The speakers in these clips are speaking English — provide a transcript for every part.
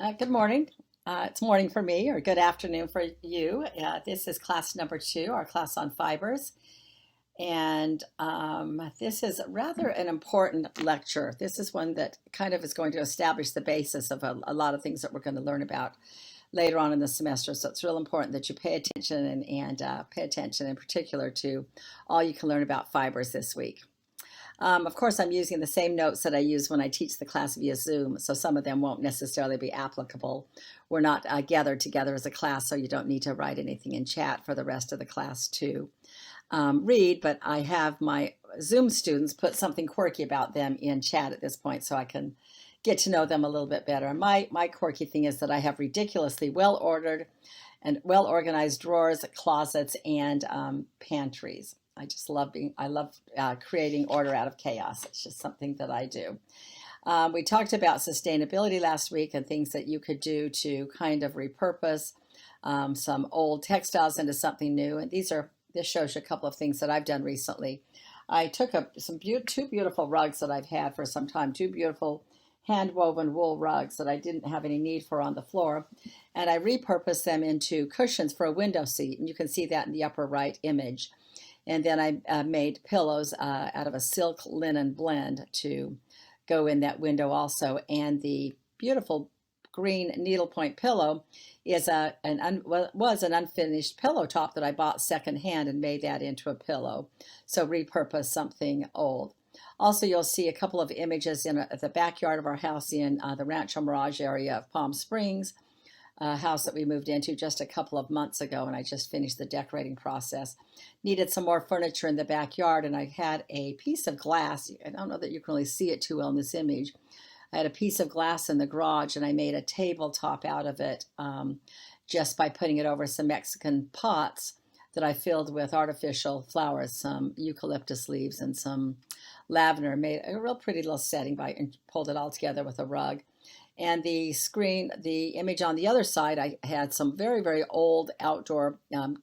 Good morning. It's morning for me, or good afternoon for you. This is class number 2, our class on fibers. And this is rather an important lecture. This is one that kind of is going to establish the basis of a lot of things that we're going to learn about later on in the semester. So it's real important that you pay attention and pay attention in particular to all you can learn about fibers this week. Of course, I'm using the same notes that I use when I teach the class via Zoom, so some of them won't necessarily be applicable. We're not gathered together as a class, so you don't need to write anything in chat for the rest of the class to read, but I have my Zoom students put something quirky about them in chat at this point so I can get to know them a little bit better. My quirky thing is that I have ridiculously well-ordered and well-organized drawers, closets, and pantries. I love creating order out of chaos. It's just something that I do. We talked about sustainability last week and things that you could do to kind of repurpose some old textiles into something new. And this shows you a couple of things that I've done recently. I took two beautiful rugs that I've had for some time, two beautiful hand-woven wool rugs that I didn't have any need for on the floor, and I repurposed them into cushions for a window seat, and you can see that in the upper right image. And then I made pillows out of a silk linen blend to go in that window also. And the beautiful green needlepoint pillow is was an unfinished pillow top that I bought secondhand and made that into a pillow. So repurpose something old. Also, you'll see a couple of images in the backyard of our house in the Rancho Mirage area of Palm Springs, a house that we moved into just a couple of months ago, and I just finished the decorating process. Needed some more furniture in the backyard, and I had a piece of glass. I don't know that you can really see it too well in this image. I had a piece of glass in the garage, and I made a tabletop out of it just by putting it over some Mexican pots that I filled with artificial flowers, some eucalyptus leaves and some lavender. Made a real pretty little setting and pulled it all together with a rug. And the image on the other side, I had some very, very old outdoor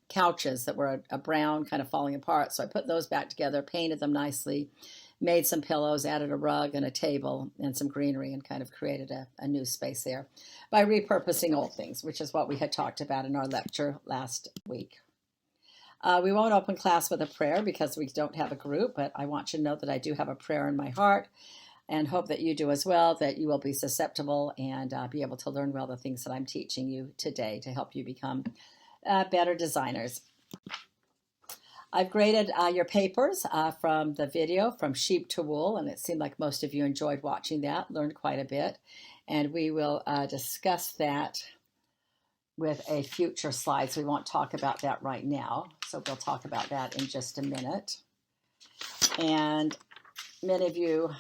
couches that were a brown, kind of falling apart. So I put those back together, painted them nicely, made some pillows, added a rug and a table and some greenery, and kind of created a new space there by repurposing old things, which is what we had talked about in our lecture last week. We won't open class with a prayer because we don't have a group, but I want you to know that I do have a prayer in my heart, and hope that you do as well, that you will be susceptible and be able to learn well the things that I'm teaching you today to help you become better designers. I've graded your papers from the video, From Sheep to Wool, and it seemed like most of you enjoyed watching that, learned quite a bit, and we will discuss that with a future slide, so we won't talk about that right now. So we'll talk about that in just a minute. And many of you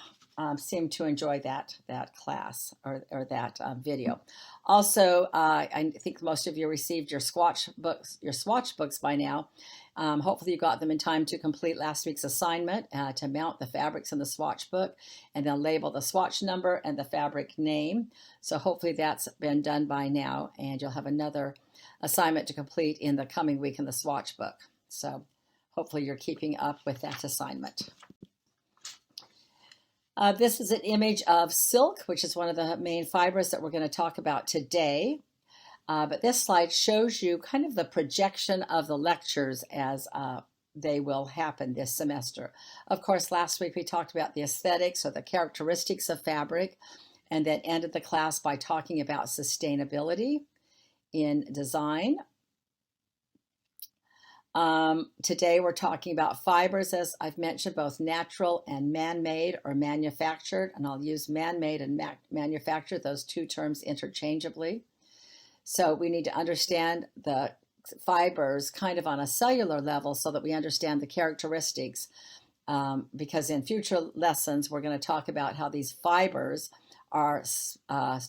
seem to enjoy that class or that video. Also, I think most of you received your swatch books by now. Hopefully you got them in time to complete last week's assignment to mount the fabrics in the swatch book and then label the swatch number and the fabric name. So hopefully that's been done by now, and you'll have another assignment to complete in the coming week in the swatch book. So hopefully you're keeping up with that assignment. This is an image of silk, which is one of the main fibers that we're going to talk about today. But this slide shows you kind of the projection of the lectures as they will happen this semester. Of course, last week we talked about the aesthetics or the characteristics of fabric, and then ended the class by talking about sustainability in design. Today we're talking about fibers, as I've mentioned, both natural and man-made or manufactured, and I'll use man-made and manufactured, those two terms interchangeably. So we need to understand the fibers kind of on a cellular level so that we understand the characteristics, because in future lessons we're going to talk about how these fibers are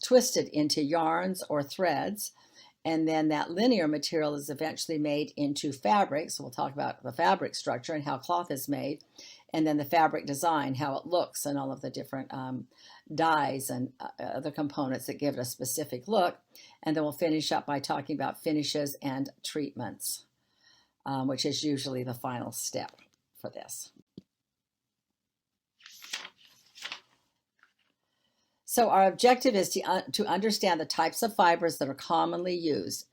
twisted into yarns or threads, and then that linear material is eventually made into fabric. So we'll talk about the fabric structure and how cloth is made, and then the fabric design, how it looks, and all of the different dyes and other components that give it a specific look. And then we'll finish up by talking about finishes and treatments, which is usually the final step for this. So our objective is to understand the types of fibers that are commonly used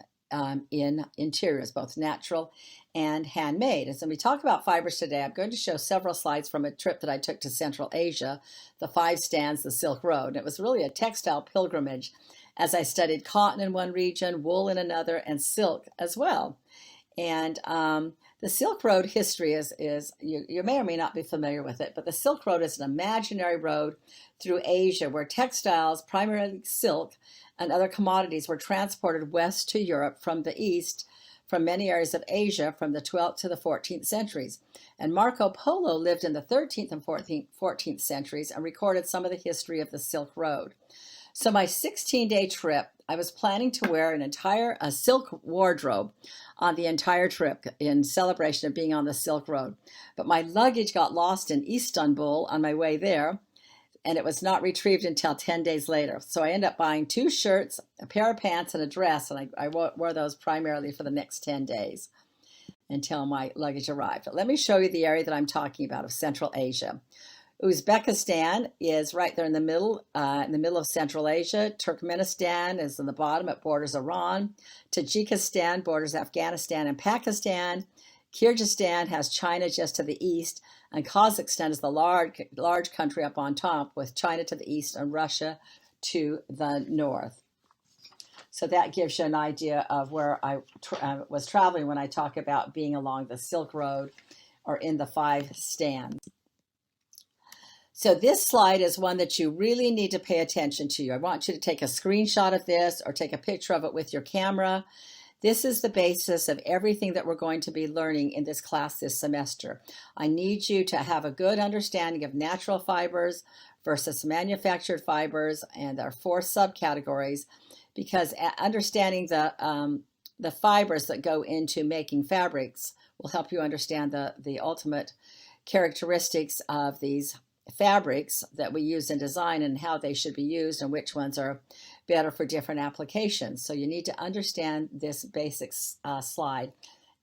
in interiors, both natural and handmade. As we talk about fibers today, I'm going to show several slides from a trip that I took to Central Asia, the 5 stands, the Silk Road. It was really a textile pilgrimage as I studied cotton in one region, wool in another, and silk as well. And the Silk Road history is you may or may not be familiar with it, but the Silk Road is an imaginary road through Asia where textiles, primarily silk, and other commodities were transported west to Europe from the east, from many areas of Asia from the 12th to the 14th centuries. And Marco Polo lived in the 13th and 14th centuries and recorded some of the history of the Silk Road. So my 16-day trip, I was planning to wear a silk wardrobe on the entire trip in celebration of being on the Silk Road. But my luggage got lost in Istanbul on my way there, and it was not retrieved until 10 days later. So I ended up buying 2 shirts, a pair of pants, and a dress, and I wore those primarily for the next 10 days until my luggage arrived. But let me show you the area that I'm talking about of Central Asia. Uzbekistan is right there in the middle of Central Asia. Turkmenistan is in the bottom. It borders Iran. Tajikistan borders Afghanistan and Pakistan. Kyrgyzstan has China just to the east, and Kazakhstan is the large country up on top with China to the east and Russia to the north. So that gives you an idea of where I was traveling when I talk about being along the Silk Road or in the 5 stands. So this slide is one that you really need to pay attention to. I want you to take a screenshot of this or take a picture of it with your camera. This is the basis of everything that we're going to be learning in this class this semester. I need you to have a good understanding of natural fibers versus manufactured fibers, and there are 4 subcategories, because understanding the fibers that go into making fabrics will help you understand the ultimate characteristics of these fabrics that we use in design and how they should be used and which ones are better for different applications. So you need to understand this basic slide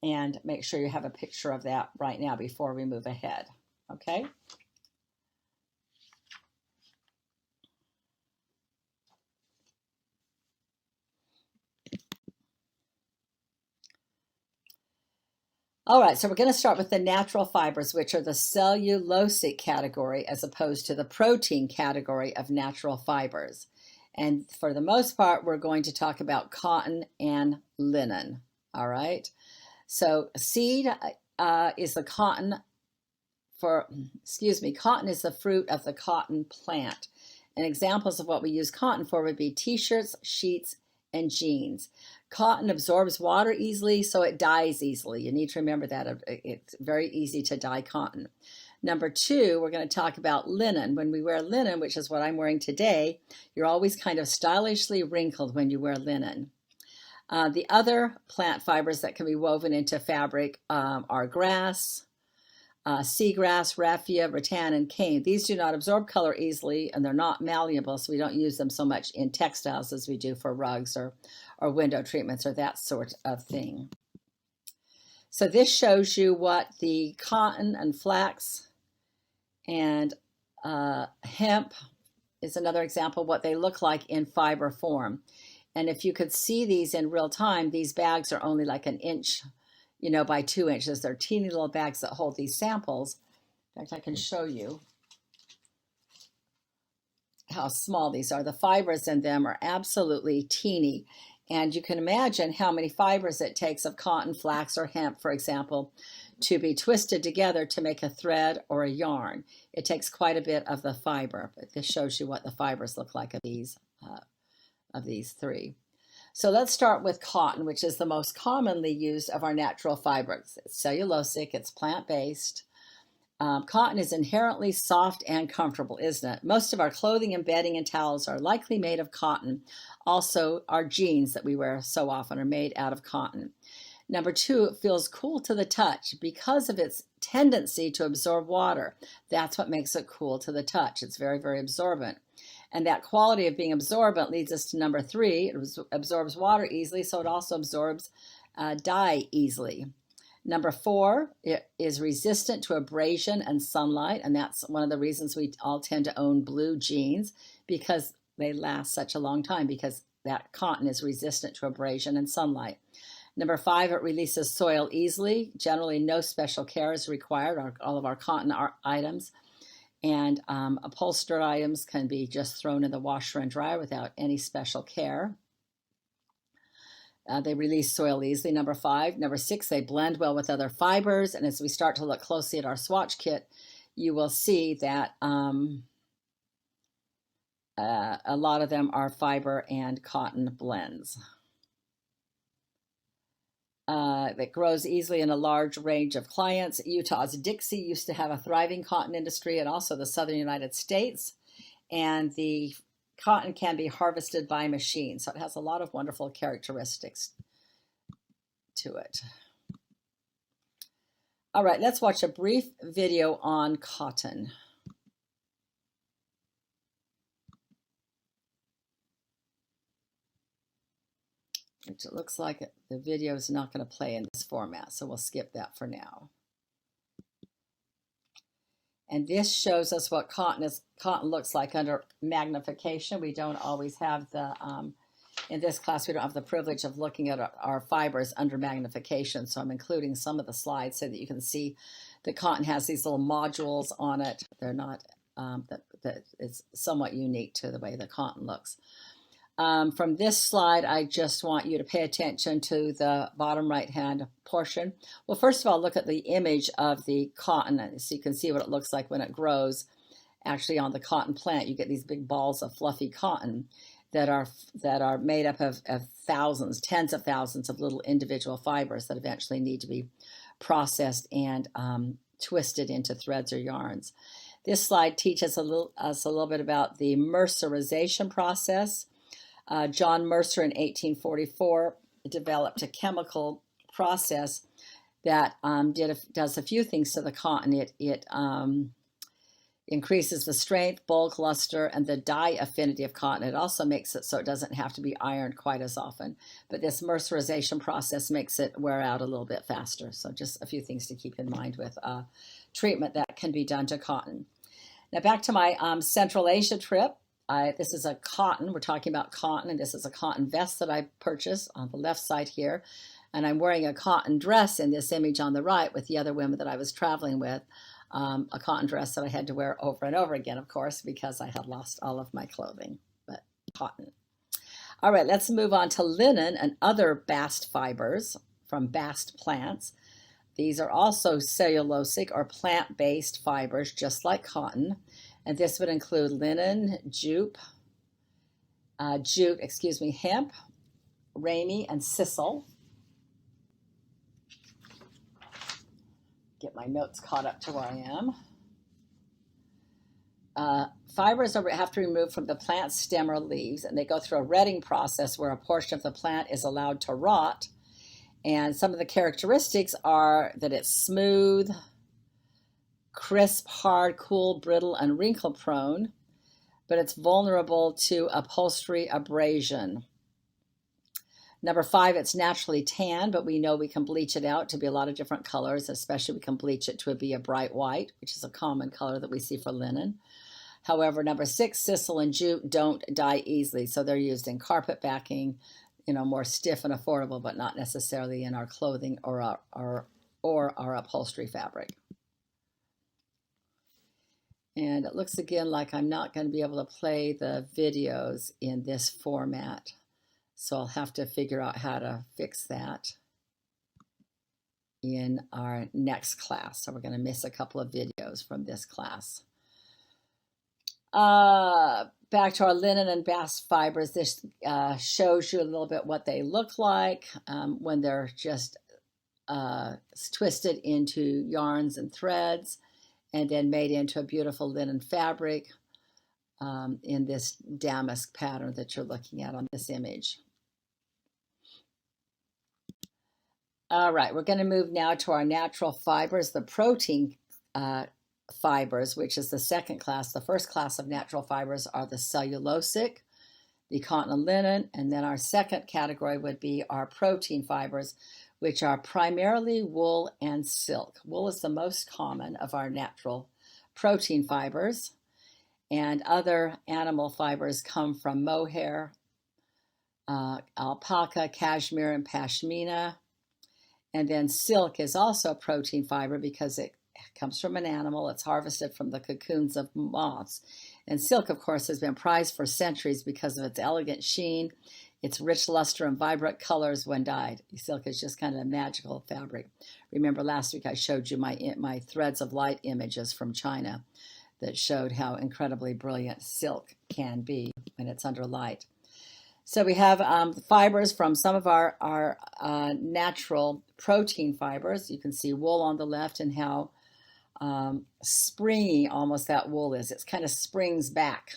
and make sure you have a picture of that right now before we move ahead. Okay? All right, so we're going to start with the natural fibers, which are the cellulosic category as opposed to the protein category of natural fibers. And for the most part, we're going to talk about cotton and linen. All right, so seed is the cotton cotton is the fruit of the cotton plant. And examples of what we use cotton for would be t-shirts, sheets, and jeans. Cotton absorbs water easily, so it dyes easily. You need to remember that. It's very easy to dye cotton. Number 2, we're going to talk about linen. When we wear linen, which is what I'm wearing today, you're always kind of stylishly wrinkled when you wear linen. The other plant fibers that can be woven into fabric are grass, seagrass, raffia, rattan, and cane. These do not absorb color easily, and they're not malleable, so we don't use them so much in textiles as we do for rugs or window treatments or that sort of thing. So this shows you what the cotton and flax and hemp is another example of what they look like in fiber form. And if you could see these in real time, these bags are only like 1 inch, by 2 inches. They're teeny little bags that hold these samples. In fact, I can show you how small these are. The fibers in them are absolutely teeny. And you can imagine how many fibers it takes of cotton, flax, or hemp, for example, to be twisted together to make a thread or a yarn. It takes quite a bit of the fiber, but this shows you what the fibers look like of these 3. So let's start with cotton, which is the most commonly used of our natural fibers. It's cellulosic, it's plant-based. Cotton is inherently soft and comfortable, isn't it? Most of our clothing and bedding and towels are likely made of cotton. Also, our jeans that we wear so often are made out of cotton. Number 2, it feels cool to the touch because of its tendency to absorb water. That's what makes it cool to the touch. It's very, very absorbent. And that quality of being absorbent leads us to number 3. It absorbs water easily, so it also absorbs dye easily. Number 4, it is resistant to abrasion and sunlight, and that's one of the reasons we all tend to own blue jeans, because they last such a long time, because that cotton is resistant to abrasion and sunlight. Number 5, it releases soil easily. Generally, no special care is required. All of our cotton items and upholstered items can be just thrown in the washer and dryer without any special care. They release soil easily, number 5. Number 6, they blend well with other fibers. And as we start to look closely at our swatch kit, you will see that a lot of them are fiber and cotton blends. That grows easily in a large range of clients. Utah's Dixie used to have a thriving cotton industry, and also the southern United States. And the cotton can be harvested by machine, so it has a lot of wonderful characteristics to it. All right, let's watch a brief video on cotton. Which it looks like the video is not going to play in this format, so we'll skip that for now. And this shows us what cotton looks like under magnification. We don't always have the, in this class, we don't have the privilege of looking at our fibers under magnification, so I'm including some of the slides so that you can see the cotton has these little modules on it. They're not, that it's somewhat unique to the way the cotton looks. From this slide, I just want you to pay attention to the bottom right-hand portion. Well, first of all, look at the image of the cotton, so you can see what it looks like when it grows. Actually, on the cotton plant, you get these big balls of fluffy cotton that are made up of thousands, tens of thousands of little individual fibers that eventually need to be processed and twisted into threads or yarns. This slide teaches us a little bit about the mercerization process. John Mercer in 1844 developed a chemical process that does a few things to the cotton. It increases the strength, bulk, luster, and the dye affinity of cotton. It also makes it so it doesn't have to be ironed quite as often. But this mercerization process makes it wear out a little bit faster. So just a few things to keep in mind with treatment that can be done to cotton. Now back to my Central Asia trip. This is a cotton, we're talking about cotton, and this is a cotton vest that I purchased on the left side here. And I'm wearing a cotton dress in this image on the right with the other women that I was traveling with. A cotton dress that I had to wear over and over again, of course, because I had lost all of my clothing, but cotton. All right, let's move on to linen and other bast fibers from bast plants. These are also cellulosic or plant-based fibers, just like cotton. And this would include linen, jute, hemp, ramie, and sisal. Get my notes caught up to where I am. Fibers have to be removed from the plant stem or leaves, and they go through a retting process where a portion of the plant is allowed to rot. And some of the characteristics are that it's smooth, crisp, hard, cool, brittle, and wrinkle prone, but it's vulnerable to upholstery abrasion. Number 5, it's naturally tan, but we know we can bleach it out to be a lot of different colors, especially we can bleach it to be a bright white, which is a common color that we see for linen. However, number 6, sisal and jute don't dye easily, so they're used in carpet backing, more stiff and affordable, but not necessarily in our clothing or our upholstery fabric. And it looks again like I'm not going to be able to play the videos in this format. So I'll have to figure out how to fix that in our next class. So we're going to miss a couple of videos from this class. Back to our linen and bast fibers. This shows you a little bit what they look like when they're just twisted into yarns and threads, and then made into a beautiful linen fabric in this damask pattern that you're looking at on this image. All right, we're going to move now to our natural fibers, the protein fibers, which is the second class. The first class of natural fibers are the cellulosic, the cotton and linen, and then our second category would be our protein fibers, which are primarily wool and silk. Wool is the most common of our natural protein fibers, And other animal fibers come from mohair, alpaca, cashmere, and pashmina. And then silk is also a protein fiber because it comes from an animal. It's harvested from the cocoons of moths. And silk, of course, has been prized for centuries because of its elegant sheen, its rich luster, and vibrant colors when dyed. Silk is just kind of a magical fabric. Remember last week I showed you my threads of light images from China that showed how incredibly brilliant silk can be when it's under light. So we have fibers from some of our natural protein fibers. You can see wool on the left and how springy almost that wool is. It kind of springs back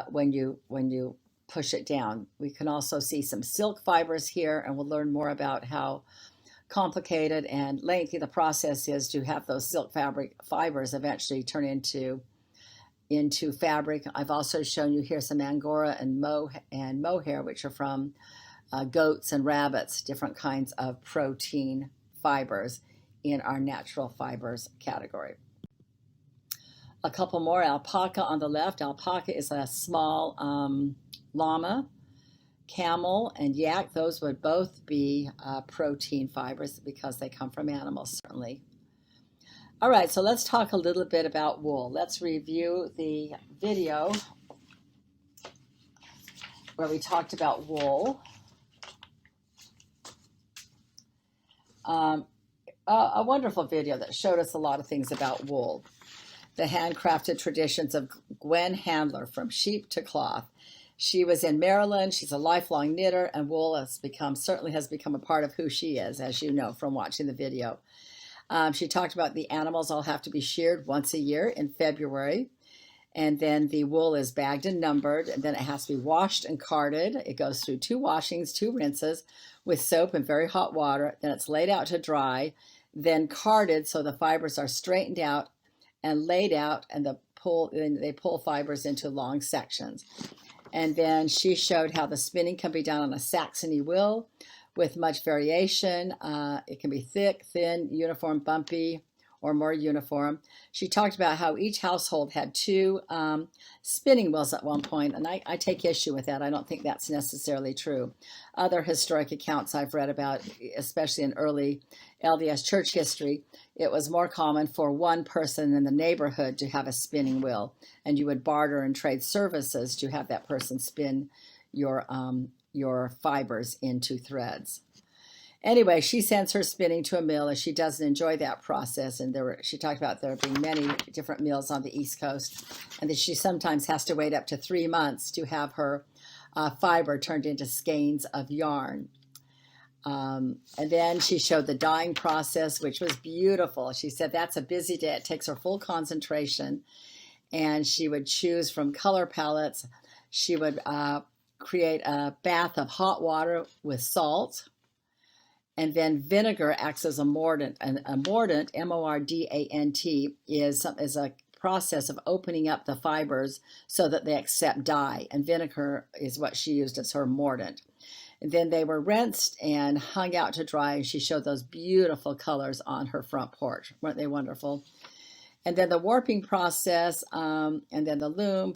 when you push it down. We can also see some silk fibers here, and we'll learn more about how complicated and lengthy the process is to have those silk fibers eventually turn into fabric. I've also shown you here some angora and mohair, which are from goats and rabbits, different kinds of protein fibers in our natural fibers category. A couple more. Alpaca on the left. Alpaca is a small llama. Camel and yak, those would both be protein fibers because they come from animals, certainly. All right, so let's talk a little bit about wool. Let's review the video where we talked about wool. A wonderful video that showed us a lot of things about wool. The handcrafted traditions of Gwen Handler, from sheep to cloth. She was in Maryland. She's a lifelong knitter, and wool certainly has become a part of who she is, as you know from watching the video. She talked about the animals all have to be sheared once a year in February, and then the wool is bagged and numbered, and then it has to be washed and carded. It goes through 2 washings, 2 rinses with soap and very hot water. Then it's laid out to dry, then carded so the fibers are straightened out and laid out, and they pull fibers into long sections. And then she showed how the spinning can be done on a Saxony wheel with much variation. It can be thick, thin, uniform, bumpy, or more uniform. She talked about how each household had 2 spinning wheels at one point, and I take issue with that. I don't think that's necessarily true. Other historic accounts I've read about, especially in early LDS church history, it was more common for one person in the neighborhood to have a spinning wheel, and you would barter and trade services to have that person spin your fibers into threads. Anyway, she sends her spinning to a mill as she doesn't enjoy that process. And she talked about there being many different mills on the East Coast, and that she sometimes has to wait up to 3 months to have her fiber turned into skeins of yarn. And then she showed the dyeing process, which was beautiful. She said that's a busy day. It takes her full concentration. And she would choose from color palettes. She would create a bath of hot water with salt. And then vinegar acts as a mordant. And a mordant, M-O-R-D-A-N-T, is a process of opening up the fibers so that they accept dye. And vinegar is what she used as her mordant. And then they were rinsed and hung out to dry. And she showed those beautiful colors on her front porch. Weren't they wonderful? And then the warping process, and then the loom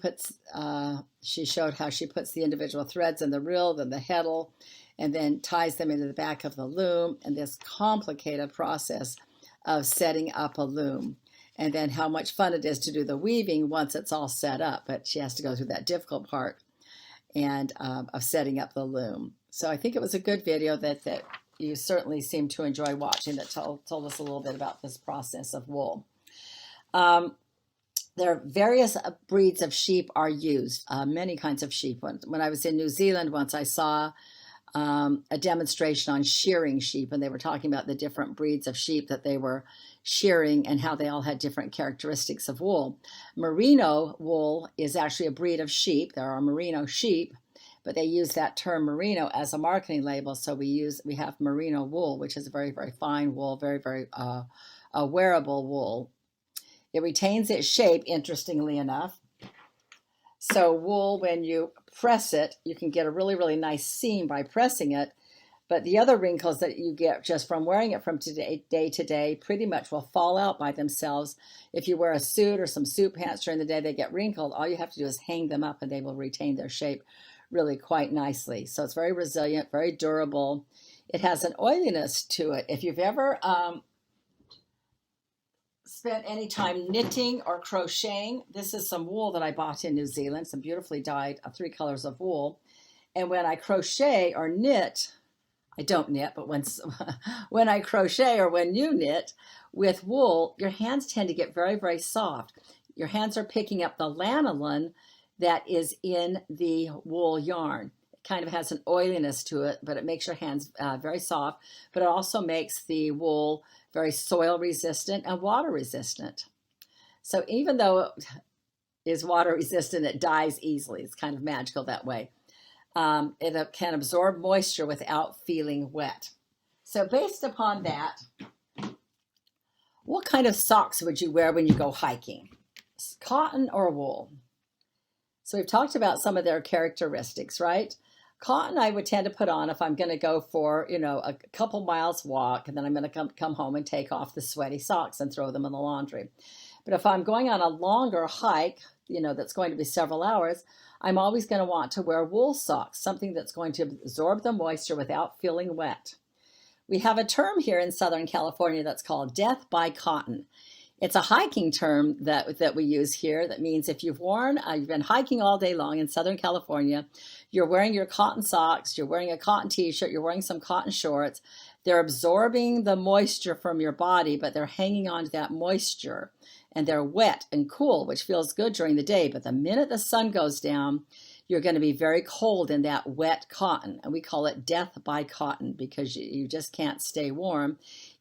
she showed how she puts the individual threads in the reel, then the heddle, and then ties them into the back of the loom, and this complicated process of setting up a loom. And then how much fun it is to do the weaving once it's all set up, but she has to go through that difficult part and of setting up the loom. So I think it was a good video that you certainly seemed to enjoy watching, that told us a little bit about this process of wool. There are various breeds of sheep are used, many kinds of sheep. When I was in New Zealand once, I saw a demonstration on shearing sheep, and they were talking about the different breeds of sheep that they were shearing and how they all had different characteristics of wool. Merino wool is actually a breed of sheep. There are merino sheep, but they use that term merino as a marketing label. So we have merino wool, which is a very, very fine wool, very, very wearable wool. It retains its shape, interestingly enough. So wool, when you press it, you can get a really, really nice seam by pressing it, But the other wrinkles that you get just from wearing it from day to day pretty much will fall out by themselves. If you wear a suit or some suit pants during the day, they get wrinkled. All you have to do is hang them up and they will retain their shape really quite nicely. So it's very resilient, very durable. It has an oiliness to it. If you've ever spent any time knitting or crocheting, this is some wool that I bought in New Zealand, some beautifully dyed 3 colors of wool. And when I crochet or knit, I don't knit, but when I crochet or when you knit with wool, your hands tend to get very, very soft. Your hands are picking up the lanolin that is in the wool yarn. It kind of has an oiliness to it, but it makes your hands very soft, but it also makes the wool very soil resistant and water resistant. So even though it is water resistant, it dyes easily. It's kind of magical that way. It can absorb moisture without feeling wet. So based upon that, what kind of socks would you wear when you go hiking? Cotton or wool? So we've talked about some of their characteristics, right? Cotton I would tend to put on if I'm going to go for, a couple miles walk, and then I'm going to come home and take off the sweaty socks and throw them in the laundry. But if I'm going on a longer hike, that's going to be several hours, I'm always going to want to wear wool socks, something that's going to absorb the moisture without feeling wet. We have a term here in Southern California that's called death by cotton. It's a hiking term that we use here. That means if you've been hiking all day long in Southern California, you're wearing your cotton socks, you're wearing a cotton t-shirt, you're wearing some cotton shorts. They're absorbing the moisture from your body, but they're hanging on to that moisture. And they're wet and cool, which feels good during the day. But the minute the sun goes down, you're going to be very cold in that wet cotton. And we call it death by cotton because you just can't stay warm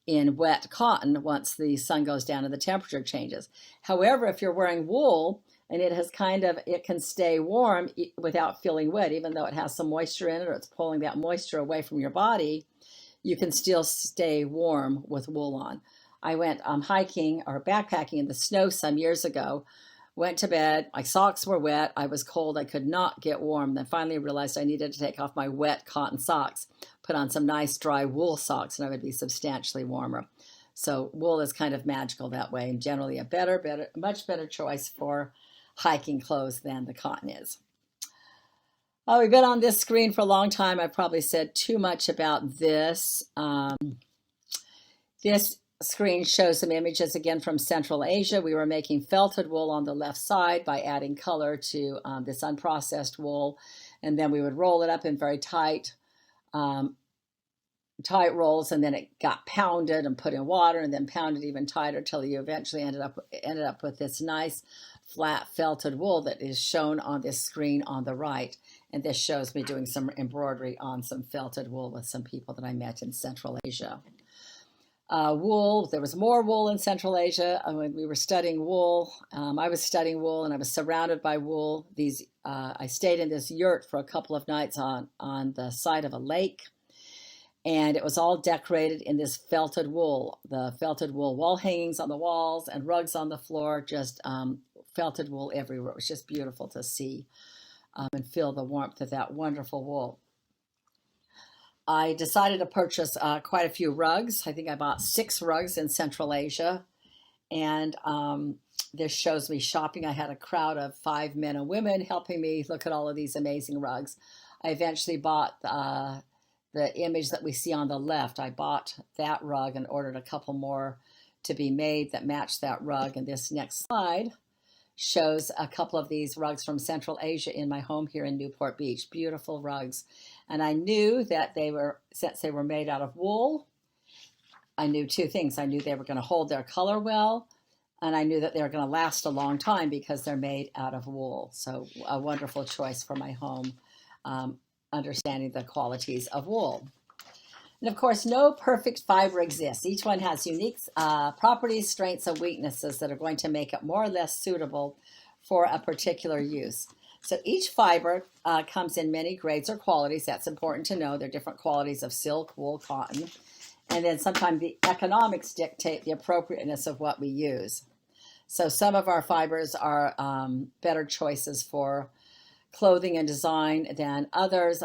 in wet cotton once the sun goes down and the temperature changes. However, if you're wearing wool and it can stay warm without feeling wet, even though it has some moisture in it or it's pulling that moisture away from your body, you can still stay warm with wool on. I went hiking or backpacking in the snow some years ago, went to bed, my socks were wet, I was cold, I could not get warm. Then finally realized I needed to take off my wet cotton socks, put on some nice dry wool socks, and I would be substantially warmer. So wool is kind of magical that way, and generally a much better choice for hiking clothes than the cotton is. Oh, we've been on this screen for a long time. I've probably said too much about this. This screen shows some images again from Central Asia. We were making felted wool on the left side by adding color to this unprocessed wool, and then we would roll it up in very tight rolls, and then it got pounded and put in water and then pounded even tighter till you eventually ended up with this nice flat felted wool that is shown on this screen on the right. And this shows me doing some embroidery on some felted wool with some people that I met in Central Asia. Wool, there was more wool in Central Asia. When we were studying wool, I was studying wool and I was surrounded by wool. I stayed in this yurt for a couple of nights on the side of a lake, and it was all decorated in this felted wool. The felted wool wall hangings on the walls and rugs on the floor, just felted wool everywhere. It was just beautiful to see and feel the warmth of that wonderful wool. I decided to purchase quite a few rugs. I think I bought 6 rugs in Central Asia. And this shows me shopping. I had a crowd of 5 men and women helping me look at all of these amazing rugs. I eventually bought the image that we see on the left. I bought that rug and ordered a couple more to be made that match that rug. And this next slide shows a couple of these rugs from Central Asia in my home here in Newport Beach. Beautiful rugs. And I knew that since they were made out of wool, I knew 2 things. I knew they were going to hold their color well, and I knew that they were going to last a long time because they're made out of wool. So a wonderful choice for my home, understanding the qualities of wool. And of course, no perfect fiber exists. Each one has unique properties, strengths, and weaknesses that are going to make it more or less suitable for a particular use. So each fiber comes in many grades or qualities. That's important to know. There are different qualities of silk, wool, cotton. And then sometimes the economics dictate the appropriateness of what we use. So some of our fibers are better choices for clothing and design than others.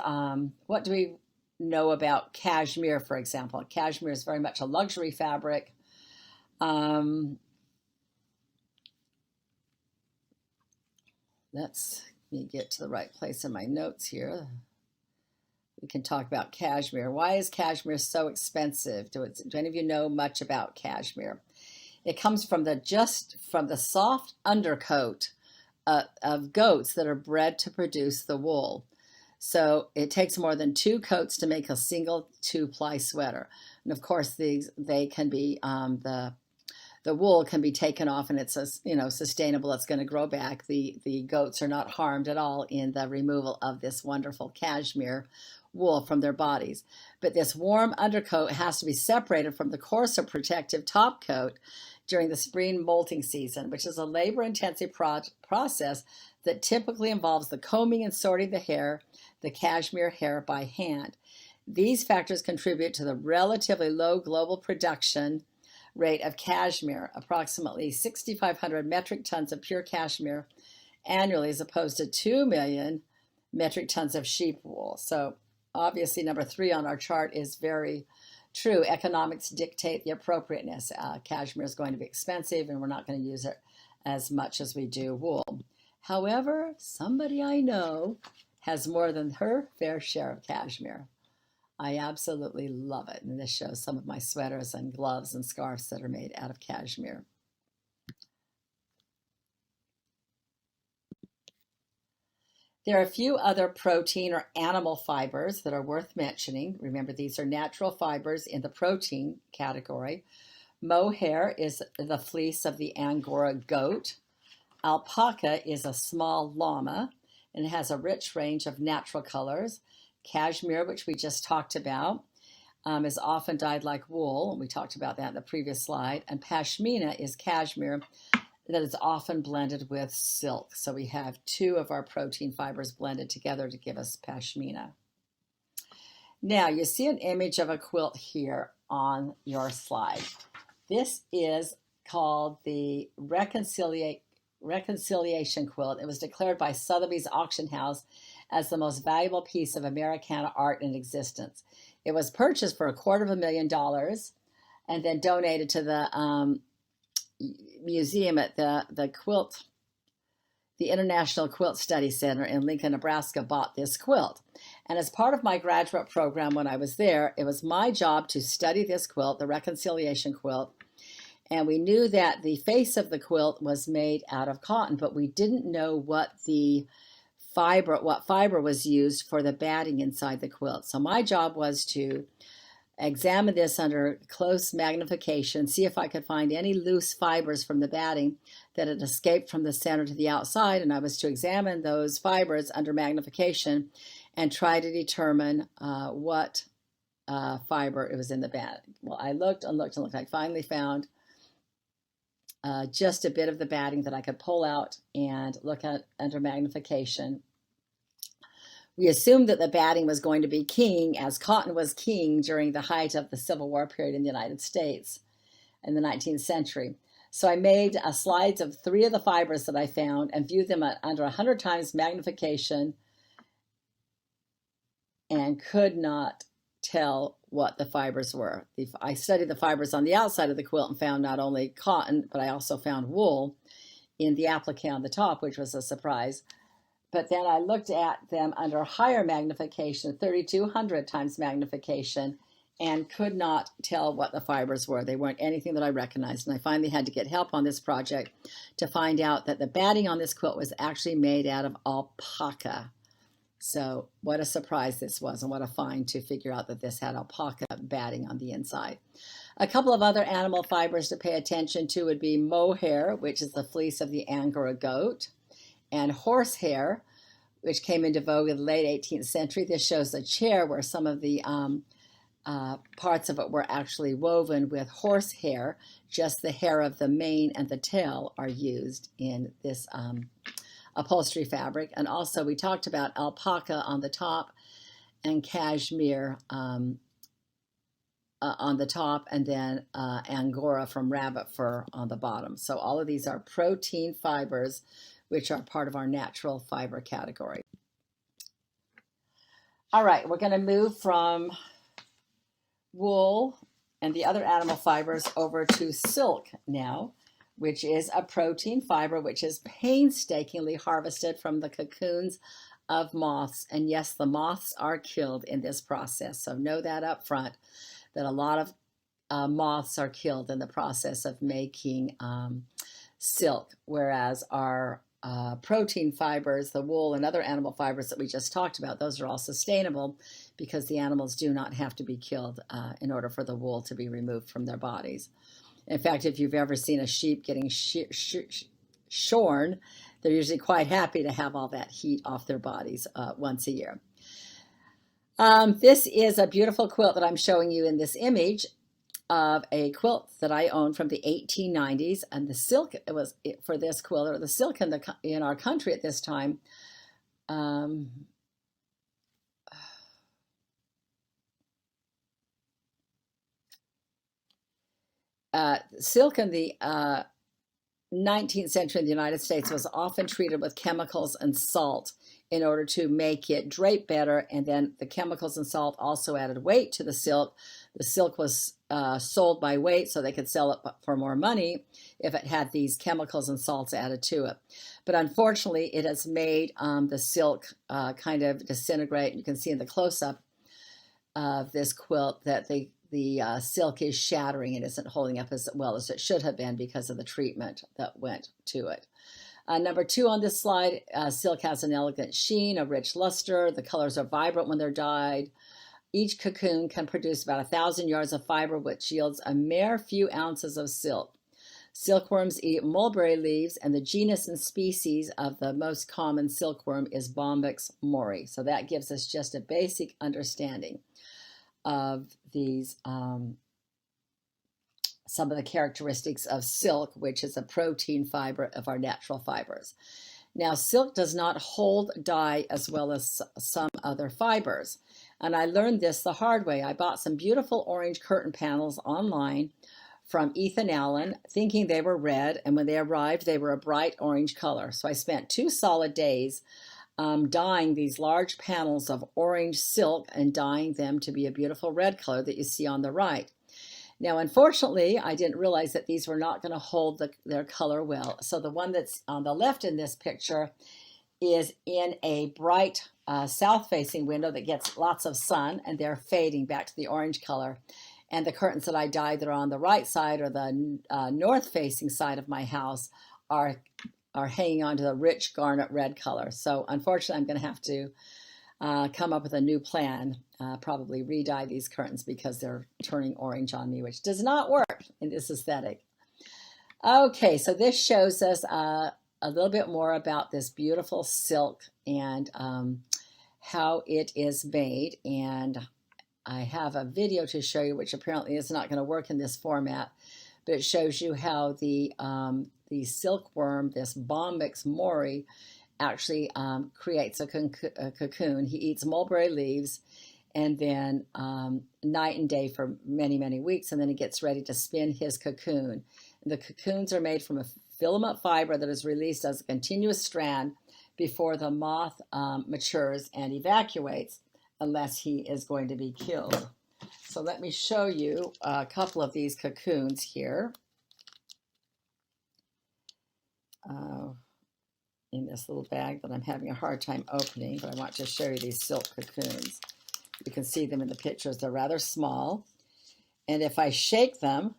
What do we know about cashmere, for example. Cashmere is very much a luxury fabric. Let me get to the right place in my notes here. We can talk about cashmere. Why is cashmere so expensive? Do any of you know much about cashmere? It comes from the soft undercoat of goats that are bred to produce the wool. So it takes more than 2 coats to make a single 2-ply sweater. And of course, they can be the wool can be taken off, and it's sustainable. It's going to grow back. The goats are not harmed at all in the removal of this wonderful cashmere wool from their bodies. But this warm undercoat has to be separated from the coarser protective top coat during the spring molting season, which is a labor-intensive process that typically involves the combing and sorting the cashmere hair by hand. These factors contribute to the relatively low global production rate of cashmere, approximately 6,500 metric tons of pure cashmere annually, as opposed to 2 million metric tons of sheep wool. So obviously number 3 on our chart is very true. Economics dictate the appropriateness. Cashmere is going to be expensive, and we're not going to use it as much as we do wool. However, somebody I know has more than her fair share of cashmere. I absolutely love it. And this shows some of my sweaters and gloves and scarves that are made out of cashmere. There are a few other protein or animal fibers that are worth mentioning. Remember, these are natural fibers in the protein category. Mohair is the fleece of the Angora goat. Alpaca is a small llama, and it has a rich range of natural colors. Cashmere, which we just talked about, is often dyed like wool. We talked about that in the previous slide. And pashmina is cashmere that is often blended with silk. So we have 2 of our protein fibers blended together to give us pashmina. Now, you see an image of a quilt here on your slide. This is called the Reconciliation quilt. It was declared by Sotheby's auction house as the most valuable piece of Americana art in existence. It was purchased for $250,000 and then donated to the museum at the International Quilt Study Center in Lincoln, Nebraska bought this quilt. And as part of my graduate program when I was there, it was my job to study this quilt, the Reconciliation quilt. And we knew that the face of the quilt was made out of cotton, but we didn't know what fiber was used for the batting inside the quilt. So my job was to examine this under close magnification, see if I could find any loose fibers from the batting that had escaped from the center to the outside, and I was to examine those fibers under magnification and try to determine what fiber it was in the batting. Well, I looked and looked and looked. I finally found just a bit of the batting that I could pull out and look at under magnification. We assumed that the batting was going to be king, as cotton was king during the height of the Civil War period in the United States in the 19th century. So I made slides of 3 of the fibers that I found and viewed them under 100 times magnification and could not tell what the fibers were. I studied the fibers on the outside of the quilt and found not only cotton, but I also found wool in the applique on the top, which was a surprise. But then I looked at them under higher magnification, 3,200 times magnification, and could not tell what the fibers were. They weren't anything that I recognized. And I finally had to get help on this project to find out that the batting on this quilt was actually made out of alpaca. So what a surprise this was, and what a find to figure out that this had alpaca batting on the inside. A couple of other animal fibers to pay attention to would be mohair, which is the fleece of the Angora goat, and horsehair, which came into vogue in the late 18th century. This shows a chair where some of the parts of it were actually woven with horsehair. Just the hair of the mane and the tail are used in this upholstery fabric. And also we talked about alpaca on the top and cashmere on the top, and then Angora from rabbit fur on the bottom. So all of these are protein fibers, which are part of our natural fiber category. All right, we're going to move from wool and the other animal fibers over to silk now, which is a protein fiber which is painstakingly harvested from the cocoons of moths. And yes, the moths are killed in this process. So know that up front, that a lot of moths are killed in the process of making silk, whereas our protein fibers, the wool and other animal fibers that we just talked about, those are all sustainable because the animals do not have to be killed in order for the wool to be removed from their bodies. In fact, if you've ever seen a sheep getting shorn, they're usually quite happy to have all that heat off their bodies once a year. This is a beautiful quilt that I'm showing you in this image of a quilt that I own from the 1890s, and the silk for this quilt, or the silk in our country at this time, silk in the 19th century in the United States was often treated with chemicals and salt in order to make it drape better, and then the chemicals and salt also added weight to the silk. The silk was sold by weight, so they could sell it for more money if it had these chemicals and salts added to it. But unfortunately, it has made the silk kind of disintegrate. You can see in the close-up of this quilt that the silk is shattering and isn't holding up as well as it should have been because of the treatment that went to it. Number 2 on this slide, silk has an elegant sheen, a rich luster. The colors are vibrant when they're dyed. Each cocoon can produce about 1,000 yards of fiber, which yields a mere few ounces of silk. Silkworms eat mulberry leaves, and the genus and species of the most common silkworm is Bombyx mori. So that gives us just a basic understanding of these some of the characteristics of silk, which is a protein fiber of our natural fibers. Now, silk does not hold dye as well as some other fibers. And I learned this the hard way. I bought some beautiful orange curtain panels online from Ethan Allen, thinking they were red, and when they arrived, they were a bright orange color. So I spent 2 solid days dyeing these large panels of orange silk and dyeing them to be a beautiful red color that you see on the right. Now, unfortunately, I didn't realize that these were not going to hold their color well. So the one that's on the left in this picture is in a bright south-facing window that gets lots of sun, and they're fading back to the orange color. And the curtains that I dyed that are on the right side, or the north-facing side of my house, are hanging on to the rich garnet red color. So unfortunately, I'm going to have to come up with a new plan, probably re-dye these curtains because they're turning orange on me, which does not work in this aesthetic. Okay, so this shows us a little bit more about this beautiful silk and how it is made. And I have a video to show you, which apparently is not going to work in this format, but it shows you how the silkworm, this Bombyx mori, actually creates a cocoon. He eats mulberry leaves and then night and day for many, many weeks, and then he gets ready to spin his cocoon. The cocoons are made from a filament fiber that is released as a continuous strand before the moth matures and evacuates, unless he is going to be killed. So let me show you a couple of these cocoons here. In this little bag that I'm having a hard time opening, but I want to show you these silk cocoons. You can see them in the pictures. They're rather small. And if I shake them,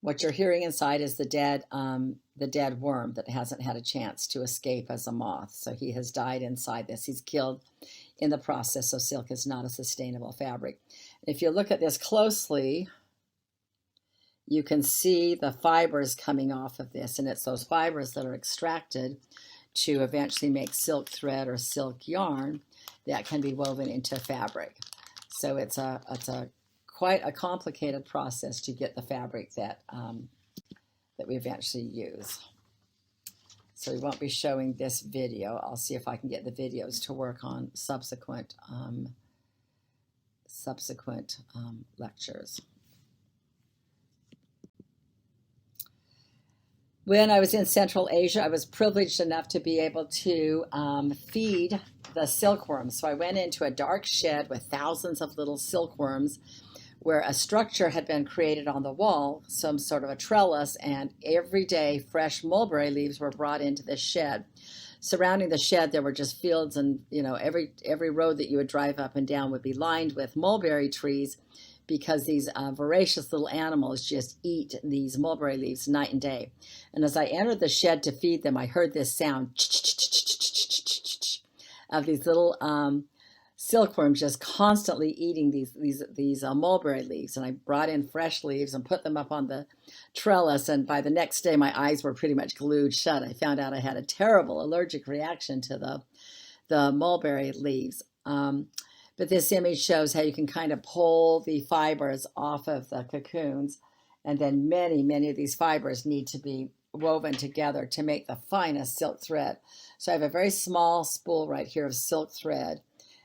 what you're hearing inside is the dead worm that hasn't had a chance to escape as a moth. So he has died inside this. He's killed in the process, so silk is not a sustainable fabric. If you look at this closely, you can see the fibers coming off of this, and it's those fibers that are extracted to eventually make silk thread or silk yarn that can be woven into fabric. So it's quite a complicated process to get the fabric that we eventually use. So we won't be showing this video. I'll see if I can get the videos to work on subsequent lectures. When I was in Central Asia, I was privileged enough to be able to feed the silkworms. So I went into a dark shed with thousands of little silkworms where a structure had been created on the wall, some sort of a trellis, and every day fresh mulberry leaves were brought into the shed. Surrounding the shed, there were just fields, and every road that you would drive up and down would be lined with mulberry trees, because these voracious little animals just eat these mulberry leaves night and day. And as I entered the shed to feed them, I heard this sound of these little silkworms just constantly eating these mulberry leaves. And I brought in fresh leaves and put them up on the trellis. And by the next day, my eyes were pretty much glued shut. I found out I had a terrible allergic reaction to the mulberry leaves. But this image shows how you can kind of pull the fibers off of the cocoons. And then many of these fibers need to be woven together to make the finest silk thread. So I have a very small spool right here of silk thread.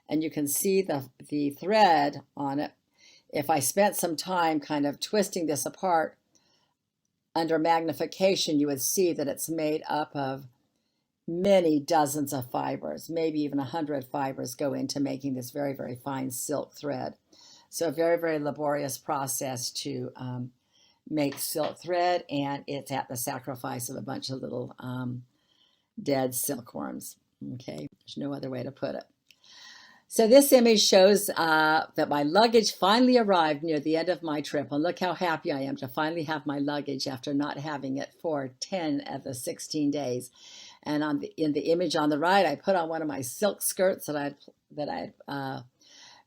And you can see the thread on it. If I spent some time kind of twisting this apart under magnification, you would see that it's made up of many dozens of fibers, maybe even 100 fibers go into making this very fine silk thread. So a very laborious process to make silk thread, and it's at the sacrifice of a bunch of little dead silkworms. Okay, there's no other way to put it. So this image shows that my luggage finally arrived near the end of my trip. And look how happy I am to finally have my luggage after not having it for 10 of the 16 days. And in the image on the right, I put on one of my silk skirts that I had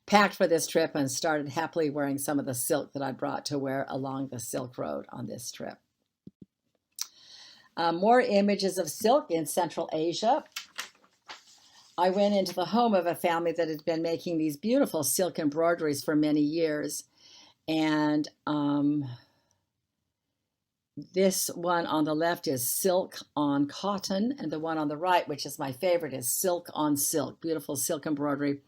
packed for this trip, and started happily wearing some of the silk that I brought to wear along the Silk Road on this trip. More images of silk in Central Asia. I went into the home of a family that had been making these beautiful silk embroideries for many years. And this one on the left is silk on cotton, and the one on the right, which is my favorite, is silk on silk, beautiful silk embroidery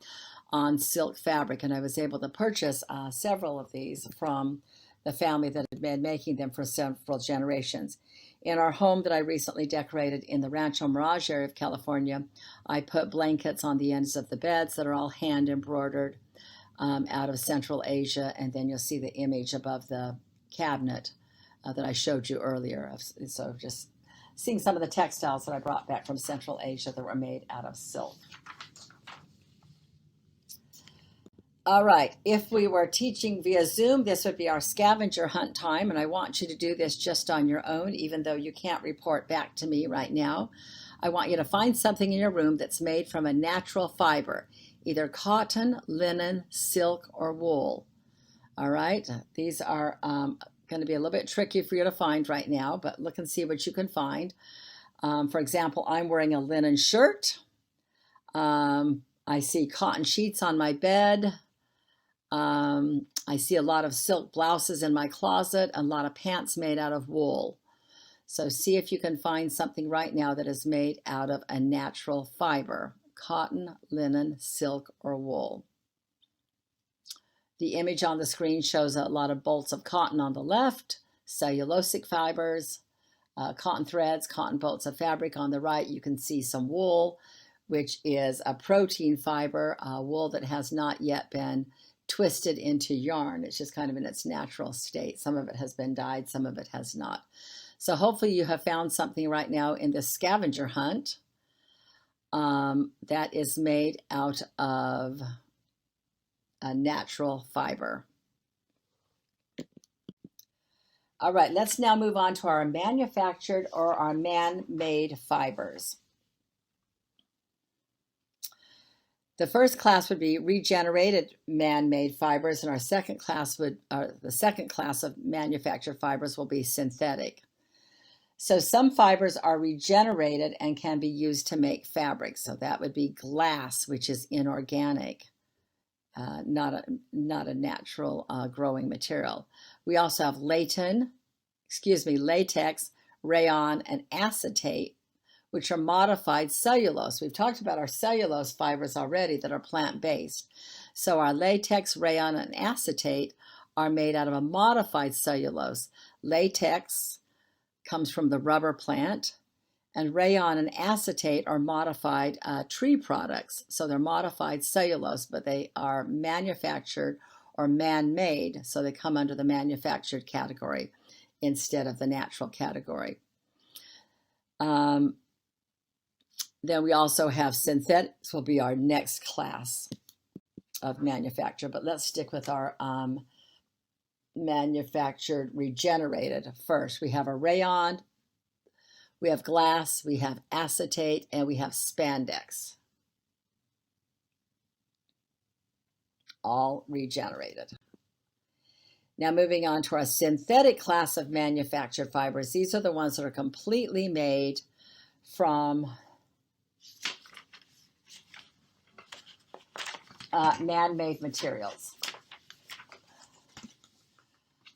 on silk fabric. And I was able to purchase several of these from the family that had been making them for several generations. In our home that I recently decorated in the Rancho Mirage area of California, I put blankets on the ends of the beds that are all hand embroidered out of Central Asia. And then you'll see the image above the cabinet that I showed you earlier. So just seeing some of the textiles that I brought back from Central Asia that were made out of silk. All right, if we were teaching via Zoom, this would be our scavenger hunt time, and I want you to do this just on your own, even though you can't report back to me right now. I want you to find something in your room that's made from a natural fiber, either cotton, linen, silk, or wool. All right, these are going to be a little bit tricky for you to find right now, but look and see what you can find. For example, I'm wearing a linen shirt. I see cotton sheets on my bed. I see a lot of silk blouses in my closet, and a lot of pants made out of wool. So see if you can find something right now that is made out of a natural fiber, cotton, linen, silk, or wool. The image on the screen shows a lot of bolts of cotton on the left, cellulosic fibers, cotton threads, cotton bolts of fabric. On the right, you can see some wool, which is a protein fiber, wool that has not yet been twisted into yarn. It's just kind of in its natural state. Some of it has been dyed, some of it has not. So hopefully you have found something right now in this scavenger hunt that is made out of a natural fiber. All right, let's now move on to our manufactured or our man-made fibers. The first class would be regenerated man-made fibers, and our second class the second class of manufactured fibers will be synthetic. So some fibers are regenerated and can be used to make fabric. So that would be glass, which is inorganic, not a natural growing material. We also have latex, rayon, and acetate, which are modified cellulose. We've talked about our cellulose fibers already that are plant-based. So our latex, rayon, and acetate are made out of a modified cellulose. Latex comes from the rubber plant, and rayon and acetate are modified tree products. So they're modified cellulose, but they are manufactured or man-made, so they come under the manufactured category instead of the natural category. Then we also have synthetics, will be our next class of manufacture, but let's stick with our manufactured regenerated first. We have a rayon, we have glass, we have acetate, and we have spandex. All regenerated. Now moving on to our synthetic class of manufactured fibers. These are the ones that are completely made from man-made materials.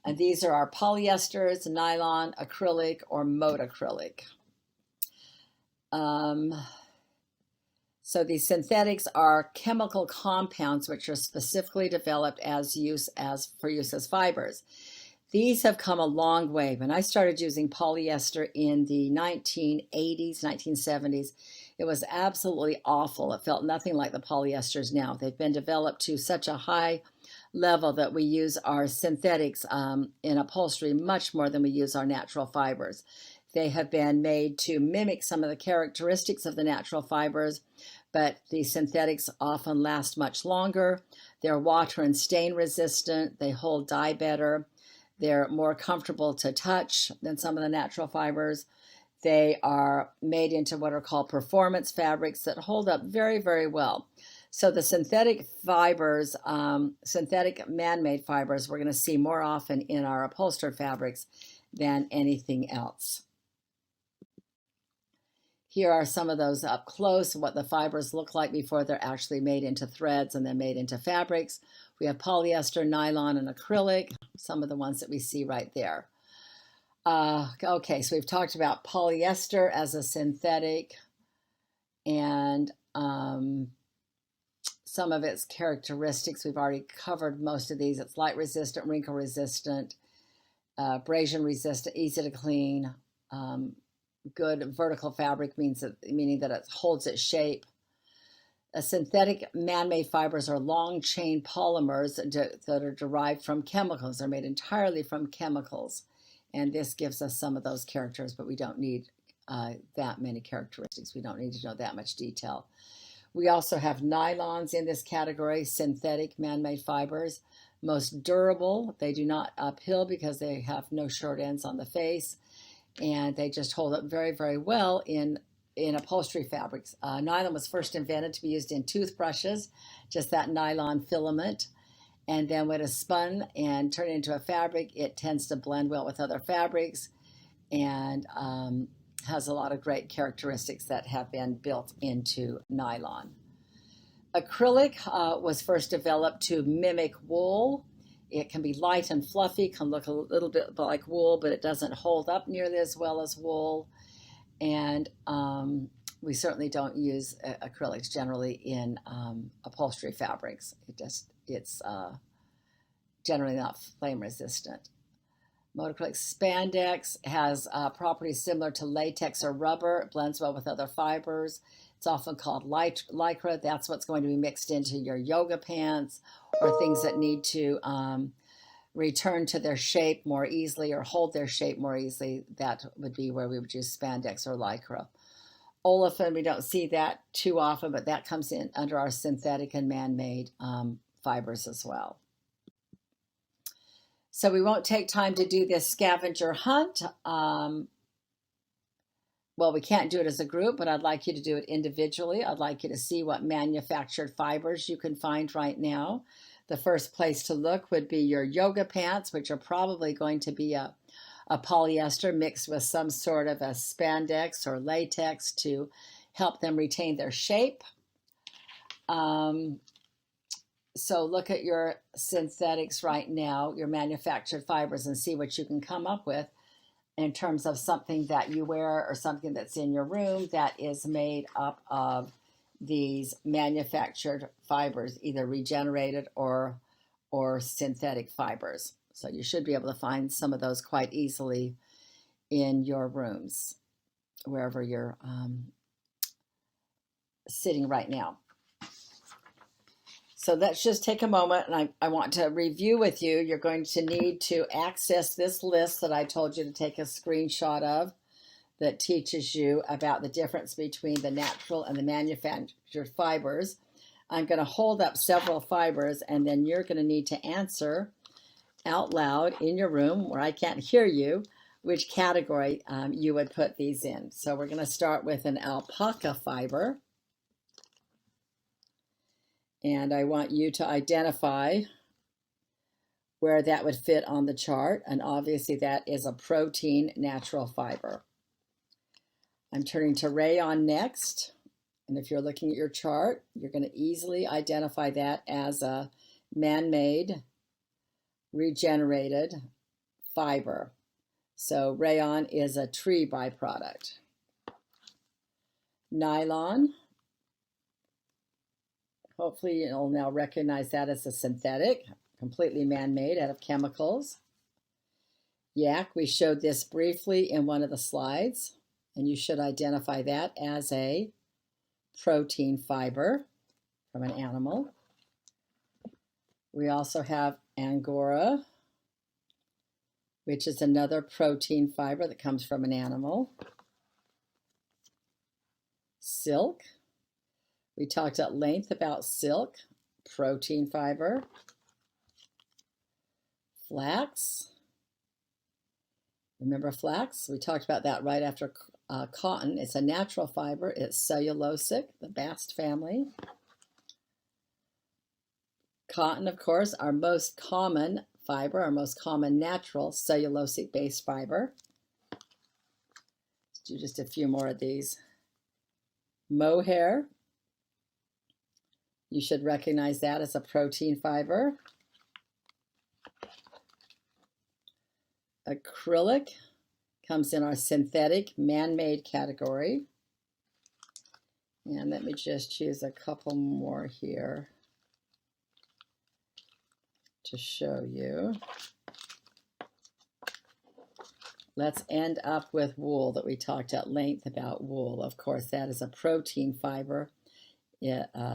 And these are our polyesters, nylon, acrylic, or mode-acrylic. So these synthetics are chemical compounds which are specifically developed for use as fibers. These have come a long way. When I started using polyester in the 1980s, 1970s, it was absolutely awful. It felt nothing like the polyesters now. They've been developed to such a high level that we use our synthetics in upholstery much more than we use our natural fibers. They have been made to mimic some of the characteristics of the natural fibers, but the synthetics often last much longer. They're water and stain resistant. They hold dye better. They're more comfortable to touch than some of the natural fibers. They are made into what are called performance fabrics that hold up very, very well. So the synthetic fibers, synthetic man-made fibers, we're going to see more often in our upholstered fabrics than anything else. Here are some of those up close, what the fibers look like before they're actually made into threads and then made into fabrics. We have polyester, nylon, and acrylic, some of the ones that we see right there. Okay, so we've talked about polyester as a synthetic and some of its characteristics. We've already covered most of these. It's light resistant, wrinkle resistant, abrasion resistant, easy to clean. Good vertical fabric meaning that it holds its shape. Synthetic man-made fibers are long-chain polymers that are derived from chemicals. They're made entirely from chemicals. And this gives us some of those characters, but we don't need that many characteristics. We don't need to know that much detail. We also have nylons in this category, synthetic man-made fibers. Most durable. They do not uphill because they have no short ends on the face. And they just hold up very, very well in upholstery fabrics. Nylon was first invented to be used in toothbrushes, just that nylon filament. And then when it's spun and turned into a fabric, it tends to blend well with other fabrics and has a lot of great characteristics that have been built into nylon. Acrylic was first developed to mimic wool. It can be light and fluffy, can look a little bit like wool, but it doesn't hold up nearly as well as wool. And we certainly don't use acrylics generally in upholstery fabrics. It's generally not flame resistant. Mode-acrylic spandex has properties similar to latex or rubber. It blends well with other fibers. It's often called lycra. That's what's going to be mixed into your yoga pants or things that need to return to their shape more easily or hold their shape more easily. That would be where we would use spandex or lycra. Olefin, we don't see that too often, but that comes in under our synthetic and man-made fibers as well. So we won't take time to do this scavenger hunt. Well, we can't do it as a group, but I'd like you to do it individually. I'd like you to see what manufactured fibers you can find right now. The first place to look would be your yoga pants, which are probably going to be a polyester mixed with some sort of a spandex or latex to help them retain their shape. So look at your synthetics right now, your manufactured fibers, and see what you can come up with in terms of something that you wear or something that's in your room that is made up of these manufactured fibers, either regenerated or synthetic fibers. So you should be able to find some of those quite easily in your rooms, wherever you're sitting right now. So let's just take a moment, and I want to review with you. You're going to need to access this list that I told you to take a screenshot of that teaches you about the difference between the natural and the manufactured fibers. I'm going to hold up several fibers, and then you're going to need to answer out loud in your room where I can't hear you which category you would put these in. So we're going to start with an alpaca fiber. And I want you to identify where that would fit on the chart. And obviously that is a protein natural fiber. I'm turning to rayon next. And if you're looking at your chart, you're going to easily identify that as a man-made, regenerated fiber. So rayon is a tree byproduct. Nylon. Hopefully you'll now recognize that as a synthetic, completely man-made out of chemicals. Yak, we showed this briefly in one of the slides, and you should identify that as a protein fiber from an animal. We also have Angora, which is another protein fiber that comes from an animal. Silk. We talked at length about silk, protein fiber. Flax. Remember flax? We talked about that right after cotton. It's a natural fiber. It's cellulosic, the bast family. Cotton, of course, our most common fiber, our most common natural cellulosic-based fiber. Let's do just a few more of these. Mohair. You should recognize that as a protein fiber. Acrylic comes in our synthetic, man-made category. And let me just choose a couple more here to show you. Let's end up with wool that we talked at length about wool. Of course, that is a protein fiber.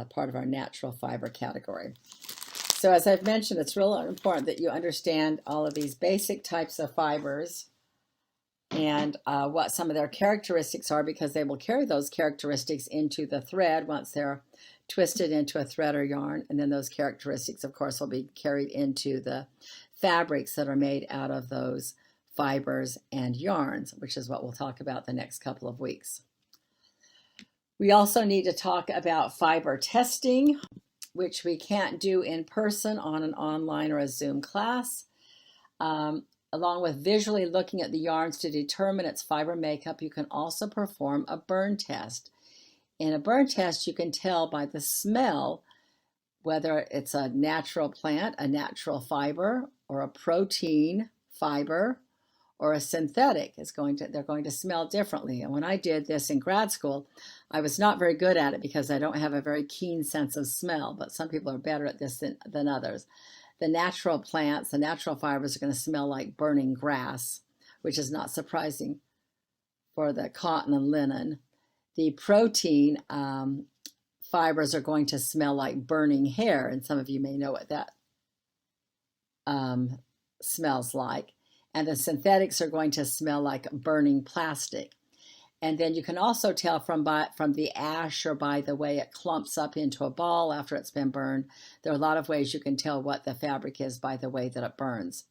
Part of our natural fiber category. So as I've mentioned, it's really important that you understand all of these basic types of fibers and what some of their characteristics are, because they will carry those characteristics into the thread once they're twisted into a thread or yarn, and then those characteristics, of course, will be carried into the fabrics that are made out of those fibers and yarns, which is what we'll talk about the next couple of weeks. We also need to talk about fiber testing, which we can't do in person on an online or a Zoom class. Along with visually looking at the yarns to determine its fiber makeup, you can also perform a burn test. In a burn test, you can tell by the smell whether it's a natural plant, a natural fiber, or a protein fiber, or a synthetic. They're going to smell differently. And when I did this in grad school, I was not very good at it because I don't have a very keen sense of smell, but some people are better at this than others. The natural plants, the natural fibers are going to smell like burning grass, which is not surprising for the cotton and linen. The protein fibers are going to smell like burning hair, and some of you may know what that smells like. And the synthetics are going to smell like burning plastic. And then you can also tell from the ash or by the way it clumps up into a ball after it's been burned. There are a lot of ways you can tell what the fabric is by the way that it burns.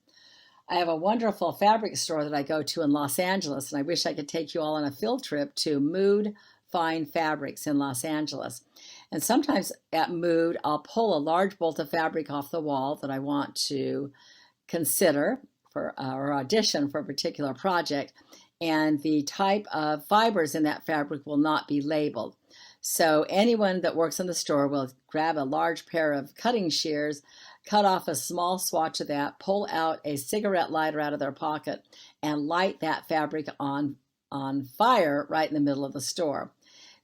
I have a wonderful fabric store that I go to in Los Angeles, and I wish I could take you all on a field trip to Mood Fine Fabrics in Los Angeles. And sometimes at Mood, I'll pull a large bolt of fabric off the wall that I want to consider for or audition for a particular project, and the type of fibers in that fabric will not be labeled. So anyone that works in the store will grab a large pair of cutting shears, cut off a small swatch of that, pull out a cigarette lighter out of their pocket, and light that fabric on fire right in the middle of the store.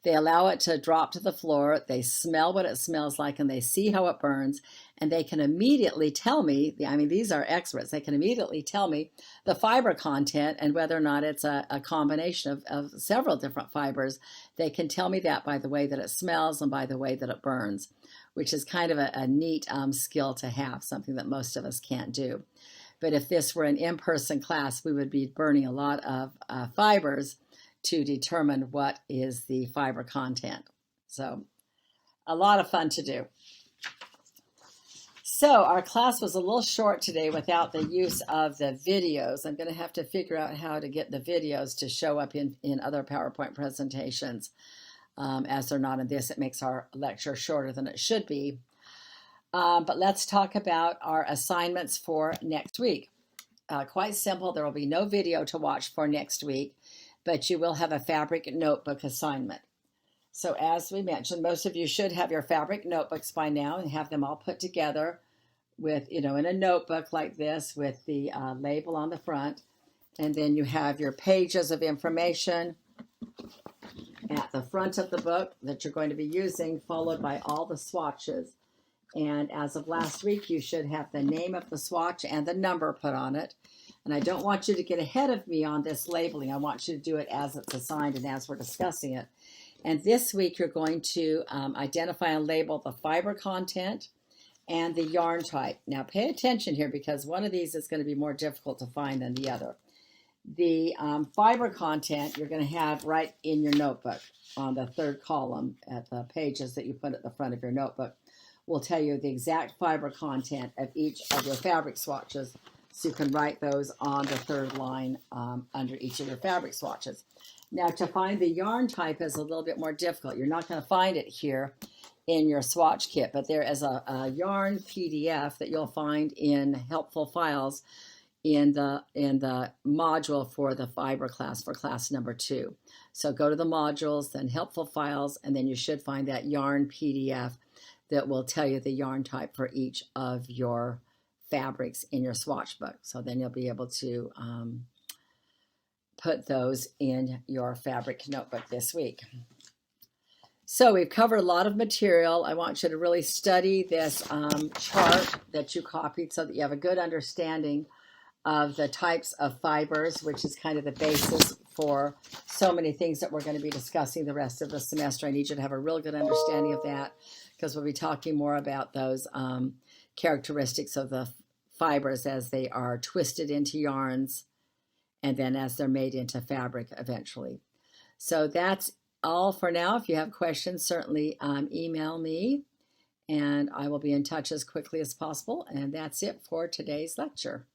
They allow it to drop to the floor, they smell what it smells like, and they see how it burns, and they can immediately tell me, I mean, these are experts, they can immediately tell me the fiber content and whether or not it's a combination of several different fibers. They can tell me that by the way that it smells and by the way that it burns, which is kind of a neat skill to have, something that most of us can't do. But if this were an in-person class, we would be burning a lot of fibers to determine what is the fiber content. So a lot of fun to do. So our class was a little short today without the use of the videos. I'm going to have to figure out how to get the videos to show up in other PowerPoint presentations. As they're not in this, it makes our lecture shorter than it should be. But let's talk about our assignments for next week. Quite simple. There will be no video to watch for next week, but you will have a fabric notebook assignment. So as we mentioned, most of you should have your fabric notebooks by now and have them all put together with, in a notebook like this with the label on the front. And then you have your pages of information at the front of the book that you're going to be using, followed by all the swatches. And as of last week, you should have the name of the swatch and the number put on it. And I don't want you to get ahead of me on this labeling. I want you to do it as it's assigned and as we're discussing it. And this week, you're going to identify and label the fiber content and the yarn type. Now, pay attention here because one of these is going to be more difficult to find than the other. The fiber content you're going to have right in your notebook on the third column at the pages that you put at the front of your notebook. Will tell you the exact fiber content of each of your fabric swatches, so you can write those on the third line under each of your fabric swatches. Now, to find the yarn type is a little bit more difficult. You're not going to find it here in your swatch kit, but there is a yarn PDF that you'll find in helpful files in the module for the fiber class, for class number 2. So go to the modules, then helpful files, and then you should find that yarn PDF that will tell you the yarn type for each of your fabrics in your swatch book. So then you'll be able to put those in your fabric notebook this week. So we've covered a lot of material. I want you to really study this chart that you copied so that you have a good understanding of the types of fibers, which is kind of the basis for so many things that we're going to be discussing the rest of the semester. I need you to have a real good understanding of that, because we'll be talking more about those characteristics of the fibers as they are twisted into yarns and then as they're made into fabric eventually. So that's all for now. If you have questions, certainly email me and I will be in touch as quickly as possible. And that's it for today's lecture.